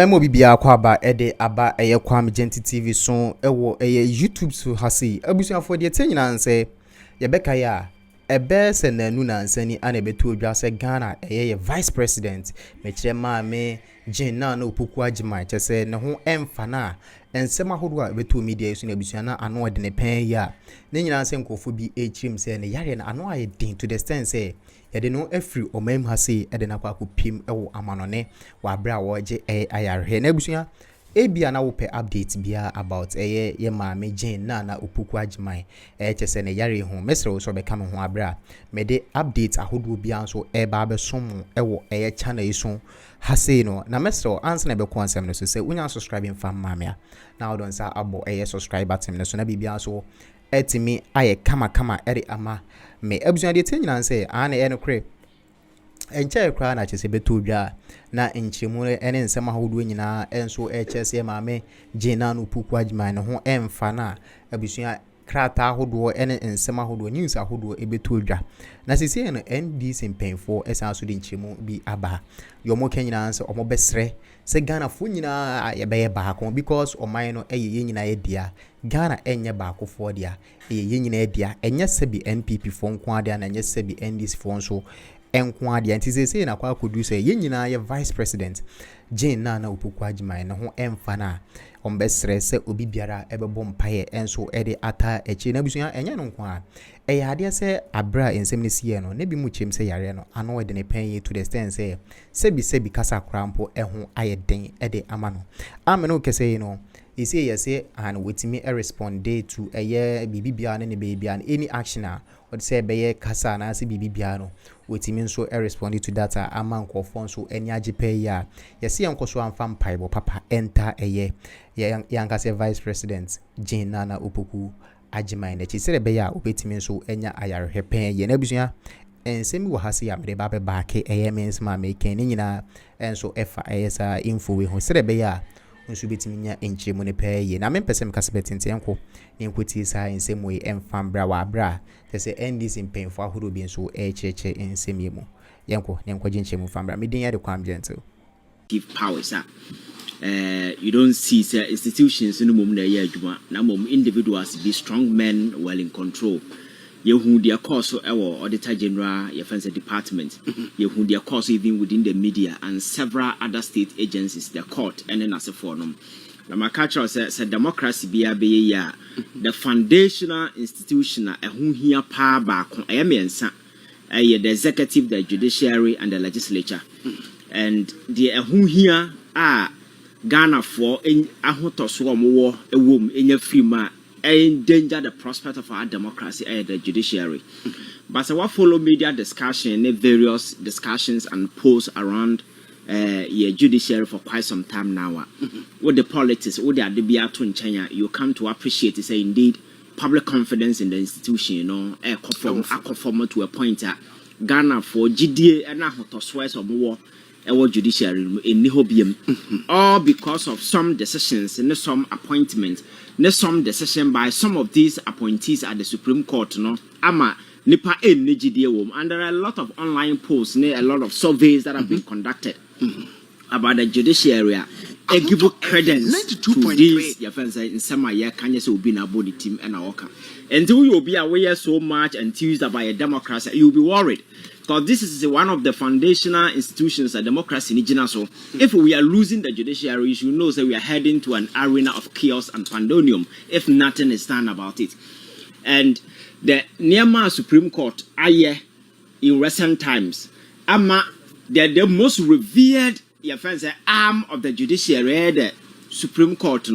Memo bibia kwa aba ede aba eye kwa Magenti TV so ewo eye YouTube so hase abusuafo de tenyina nse ye beka ya ebe se nanu na nsani ana betu odwa se Ghana eye vice president mekire maame Naana opoku agima chese ne ho emfa na ensema hodo a betu media so na abusuana ano ode ne pen ya ne nyina nse nkofo bi echirim se ne yare na ano aye din to the extent say yede no afri omam hase ede na kwa kopim ewo amanone wa bra woje ayarhe na abusua ebia na wo pe update bia about ye maame Naana opoku agima chese ne yare ho mesre so be ka me ho abra me de update ahodo bia so ba be som ewo channel yi so hase no na mesre answer na be ko ansem no so se unya subscribing fam maame na odon sa abo subscribe button no so na bibia so etimi aye kama eri ama me abusua de tenyina nse ana no kre enche kra na chese beto odwa na enchemu ene nsem ahodo nyina enso chese maame Naana opoku agima ne ho emfa na abusua krata ahodo ene nsem ahodo news ahodo ebeto odwa na sisi no NDC mpemfo esanso de enchemu bi aba yomo kenyina nse omo besre se Ghana fo nyina ye baako because oman no ye nyina ye dia Ghana enye baako fo dia ye nyina ye dia enye sebi NPP fo nko adia na enye sebi NDC fo nso enko adia ntizese na kwa kodu se ye nyina ye vice president Naana opoku agima ne ho emfa na ombesre se obi biara ebebo mpaye enso ede ata echi na busuya enye no nko a ade se abra ensem ne sie no ne bi mu chem se yare no ano ede ne pen to the extent say sebi kasa krampo eho ayeden ede amano ameno kese no isi yese and wetimi respond to bibibia ne bibia any action a what say be kasa na se bibibia no wetimi nso respond to data ama nkofo nso eni agipe ya yese yankoso amfam paibo papa enter yankase vice president Naana opoku agima na chisere be ya obetimi nso enya ayarehwe pen ye na busua ensemi wo hase ya mede ba be baake mens ma meken ni nyina enso efa esa info we ho sere be ya nso betimi nya enchemu ne pe ye na mempesem kasebetinte enko ne nkoti sa ensemu emfam bra wa bra tese NDC mpemfo ahoro bi nso echeche ensemi mu yenko ne nkwaje nchemu fam bra medin ya de kwam gentle give powers you don't see institutions no mum na ye adwuma na mum individuals be strong men well in control yehu their course ewo auditor general your fancy department yehu their course even within the media and several other state agencies the court and then as a forum na makacha say democracy bia be ya the foundational institution ehun hia pa ba ko mensa the executive, the judiciary and the legislature and the ehun hia Ghana for in ahotoso omo ewom enya frima endanger the prospect of our democracy and the judiciary. But so what follow media discussion various discussions and polls around your judiciary for quite some time now. With the politics, with the adibia to China, you come to appreciate it, say indeed public confidence in the institution, you know, conform to a point Ghana for GDA and ahotoso or more our judiciary in Nihobium, all because of some decisions and some appointments, some decision by some of these appointees at the Supreme Court, no, ama nipa GDA and there are a lot of online posts, a lot of surveys that have been conducted about the judiciary. I give credence to these your friends in some year can you be na body team and our until you will be aware so much and teased about a democracy, you'll be worried. Because this is one of the foundational institutions of democracy in Ghana. So if we are losing the judiciary, you should know that we are heading to an arena of chaos and pandemonium if nothing is done about it. And the Naana Supreme Court, in recent times, the most revered arm of the judiciary, the Supreme Court,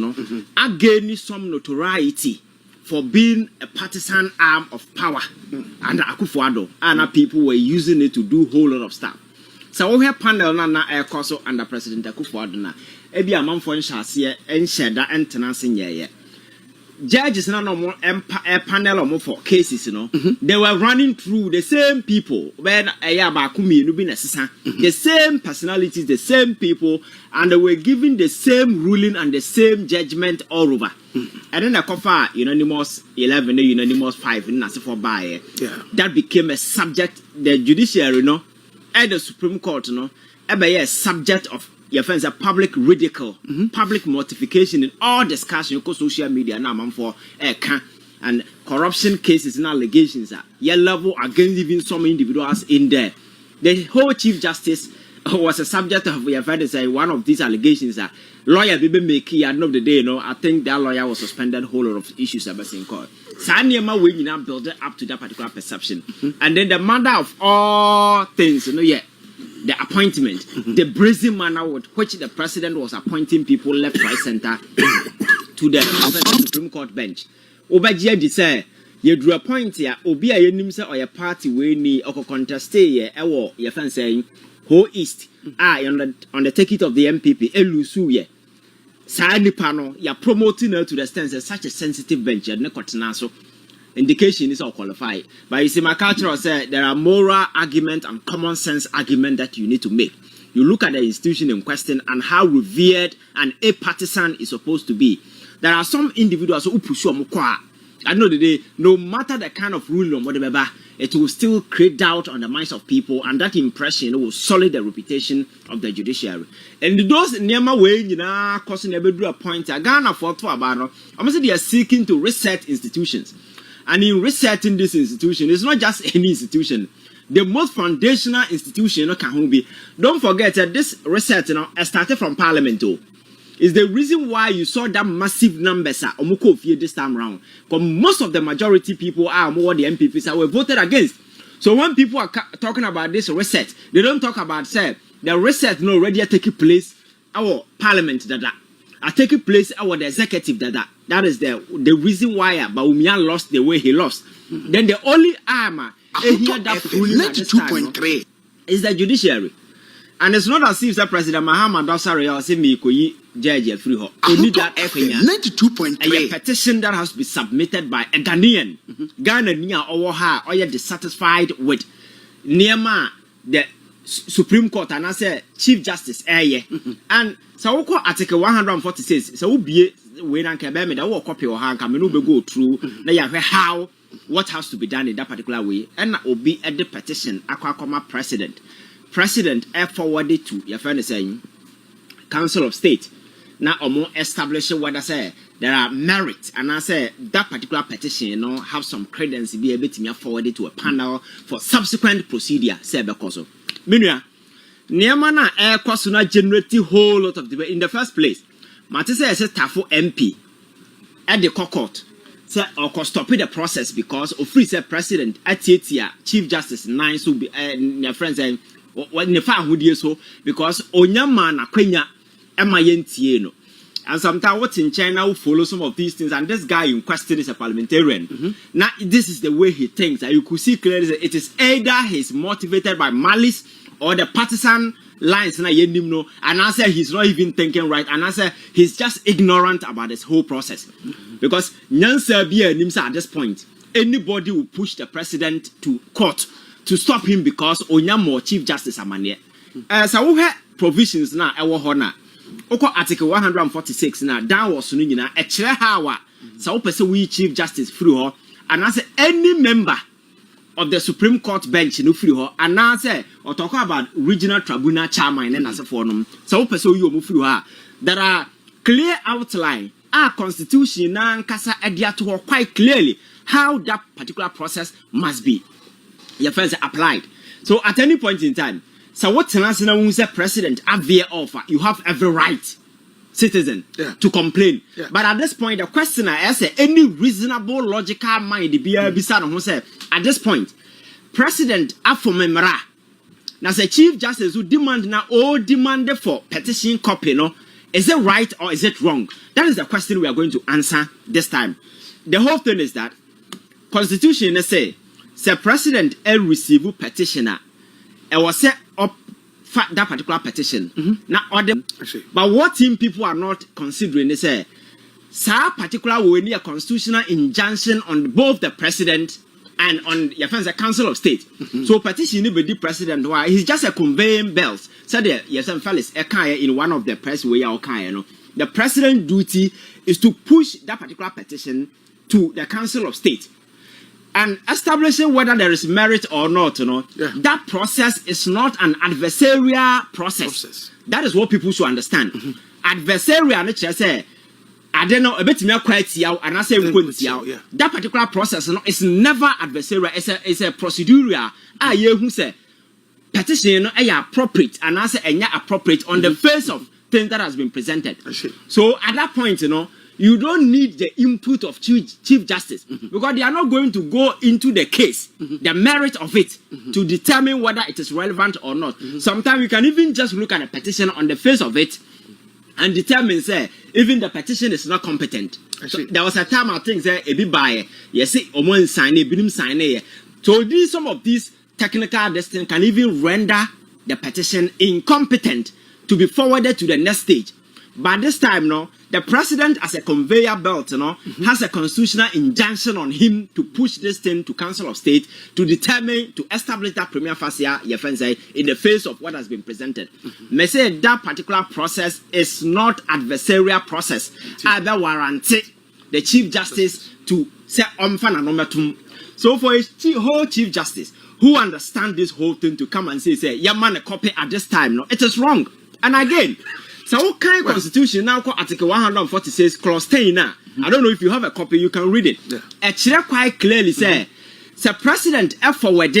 again some notoriety for being a partisan arm of power under Akufo-Addo, and people were using it to do a whole lot of stuff. So we have panel na air course under President Akufo-Addo na ebi amanfo nhase enhyeda entenance nyeye. Judges na no panel for cases, you know, they were running through the same people when the same personalities, the same people, and they were giving the same ruling and the same judgment all over. And then the cover unanimous 11, unanimous 5, and as for by that became a subject, the judiciary, and the Supreme Court, a subject of your friends are public ridicule, public mortification in all discussion on social media now, man, for and corruption cases and allegations are level against even some individuals in there. The whole Chief Justice was a subject of your friend say one of these allegations that lawyer Bibi Meki at the end of the day, I think that lawyer was suspended whole lot of issues about in court. Sanyama we now build up to that particular perception. And then the mother of all things, the appointment, the brazen manner with which the president was appointing people left, right, center to the Supreme Court bench. Obajia di say you drew a point here, Obi a yenim say or your party we ni or contest ye ewo your fan saying Ho East on the ticket of the MPP elusu ye. Sani panel you promoting her to the stance as such a sensitive bench and so indication is all qualified. But you see, my culture said there are moral argument and common sense argument that you need to make. You look at the institution in question and how revered and a partisan is supposed to be. There are some individuals who push on at the end of the day, no matter the kind of rule or whatever, it will still create doubt on the minds of people, and that impression will sully the reputation of the judiciary. And those Nema way, causing a bedroom point, Ghana for two about, almost they are seeking to reset institutions. And in resetting this institution, it's not just any institution. The most foundational institution can be. Don't forget that this reset started from Parliament too. Is the reason why you saw that massive numbers this time around. Because most of the majority people are more the MPPs were voted against. So when people are talking about this reset, they don't talk about say the reset no already taking place our Parliament that are taking place our the executive that is the reason why Bawumia lost the way he lost. Then the only armor here that ruling at this time is the judiciary. And it's not as if the President Mahama Dosari or Simi Koyi Judge free ho. Only that 92.3 a petition that has to be submitted by a Ghanaian. Ghanaian or her or you're dissatisfied with Nema the Supreme Court and I say Chief Justice and so Article 146 so be when I can be that will copy or hand can go through now how what has to be done in that particular way and that will be at the petition Aquacoma President forwarded to your friend is saying Council of State now or more establish what I say there are merits and I say that particular petition have some credence be able to be forwarded to a panel for subsequent procedure say because of Minya Niamana air question generate a whole lot of debate in the first place. Matisa says Tafo MP at the court say or stop the process because of free president at Chief Justice 9 so be your friends saying what ne fa hodie so because onyama na kwenya ema yentie no and sometimes what in China will follow some of these things and this guy in question is a parliamentarian. Now this is the way he thinks and you could see clearly that it is either he's motivated by malice or the partisan lines na yenim no and I say he's not even thinking right and I say he's just ignorant about this whole process because nyansa bia nimsa at this point anybody will push the president to court to stop him because Onyamo Chief Justice Amane. So we have provisions now ewo ho na. Oko Article 146 na that was no nyina e kire hawa. So we person we Chief Justice free ho and I say any member of the Supreme Court bench no free ho and I say or talk about regional tribunal chairman and as for them. So we person you free ho. There are clear outline our constitution na nkasa edia to quite clearly how that particular process must be. Your friends are applied. So at any point in time, so what the president have their offer, you have every right, citizen, to complain. Yeah. But at this point, the question I say, any reasonable, logical mind, at this point, president afomemra. Now the Chief Justice who demand now all demanded for petition copy, no, is it right or is it wrong? That is the question we are going to answer this time. The whole thing is that Constitution say. The president receive petitioner was set up that particular petition. Now other but what team people are not considering they say particular will need a constitutional injunction on both the president and on your friends the Council of State. So petition be the president why he's just a conveying bells. So there yes and fellas in one of the press way the president duty is to push that particular petition to the Council of State. And establishing whether there is merit or not, that process is not an adversarial process. That is what people should understand. Adversarial, nature say, I don't know, a bit more quite and I say that particular process is never adversarial. It's a procedural. Who say petition appropriate and I say appropriate on the face of things that has been presented. So at that point, you don't need the input of Chief Justice because they are not going to go into the case, the merit of it, to determine whether it is relevant or not. Sometimes you can even just look at a petition on the face of it and determine, say, even the petition is not competent. So there was a time I think, say, a bit by, yes, Oman sign it, Binim sign it. So some of these technical destiny can even render the petition incompetent to be forwarded to the next stage. But this time, the president, as a conveyor belt, has a constitutional injunction on him to push this thing to Council of State to determine, to establish that prima facie, in the face of what has been presented. May say that particular process is not adversarial process. Either warranty the Chief Justice to say So for a whole Chief Justice who understand this whole thing to come and say, yeah man, a copy at this time, it is wrong. And again, so what kind of constitution now called Article 146 Clause 10 now? I don't know if you have a copy, you can read it. Actually, quite clearly say, the president forward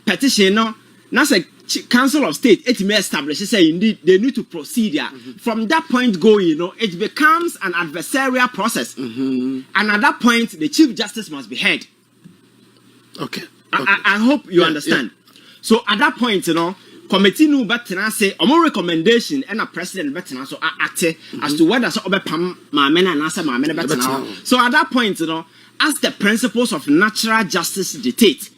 petition now say Council of State it may establish say indeed they need to proceed here. From that point going, it becomes an adversarial process. And at that point, the Chief Justice must be heard. Okay. I hope you understand. So at that point, committee no better say more recommendation and a president better so act as to whether so obepam maamena and answer maamena better. So at that point, as the principles of natural justice dictate,